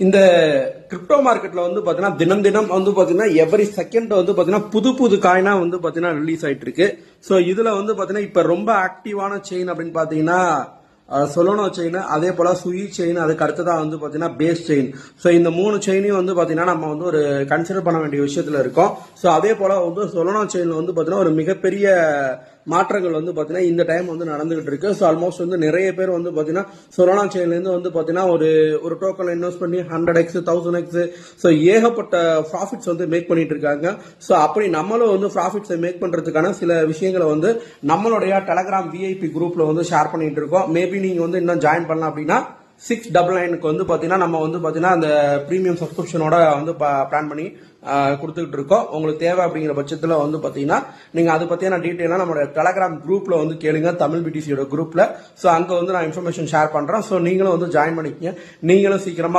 இந்த கிரிப்டோ மார்க்கெட்ல வந்து பாத்தீங்கன்னா தினம் தினம் வந்து பாத்தீங்கன்னா எவ்ரி செகண்ட் வந்து பாத்தீங்கன்னா புது புது காயினா வந்து பாத்தீங்கன்னா ரிலீஸ் ஆயிட்டு இருக்கு. ஸோ இதுல வந்து பாத்தீங்கன்னா இப்ப ரொம்ப ஆக்டிவான செயின் அப்படின்னு பாத்தீங்கன்னா சொலோனோ செயின், அதே போல சுயி செயின், அதுக்கு அடுத்ததா வந்து பாத்தீங்கன்னா பேஸ் செயின். ஸோ இந்த மூணு செயினையும் வந்து பாத்தீங்கன்னா நம்ம வந்து ஒரு கன்சிடர் பண்ண வேண்டிய விஷயத்துல இருக்கோம். ஸோ அதே போல வந்து சொலோனோ செயின்ல வந்து பாத்தீங்கன்னா ஒரு மிகப்பெரிய மாற்றங்கள் வந்து பாத்தீங்கன்னா இந்த டைம் வந்து நடந்துகிட்டு இருக்கு. ஸோ ஆல்மோஸ்ட் வந்து நிறைய பேர் வந்து பாத்தீங்கன்னா சொலோனா செயின்ல இருந்து வந்து பாத்தீங்கன்னா ஒரு டோக்கன் இன்வெஸ்ட் பண்ணி 100x 1000x ஸோ ஏகப்பட்ட ப்ராஃபிட்ஸ் வந்து மேக் பண்ணிட்டு இருக்காங்க. ஸோ அப்படி நம்மளும் வந்து ப்ராஃபிட்ஸை மேக் பண்றதுக்கான சில விஷயங்களை வந்து நம்மளுடைய டெலகிராம் விஐபி குரூப்ல வந்து ஷேர் பண்ணிட்டு இருக்கோம். மேபி நீங்க வந்து இன்னும் ஜாயின் பண்ணலாம் அப்படின்னா 699க்கு வந்து பாத்தீங்கன்னா நம்ம வந்து பாத்தீங்கன்னா அந்த பிரீமியம் சப்ஸ்கிரிப்ஷனோட வந்து பிளான் பண்ணி கொடுத்துக்கிட்டு இருக்கோம். உங்களுக்கு தேவை அப்படிங்கிற பட்சத்தில் வந்து பாத்தீங்கன்னா நீங்க அதை பத்தியான டீட்டெயிலாக நம்மளோட டெலகிராம் குரூப்ல வந்து கேளுங்க, தமிழ் பிடிசியோட குரூப்ல. ஸோ அங்க வந்து நான் இன்ஃபர்மேஷன் ஷேர் பண்றேன். ஸோ நீங்களும் வந்து ஜாயின் பண்ணிக்கங்க. நீங்களும் சீக்கிரமா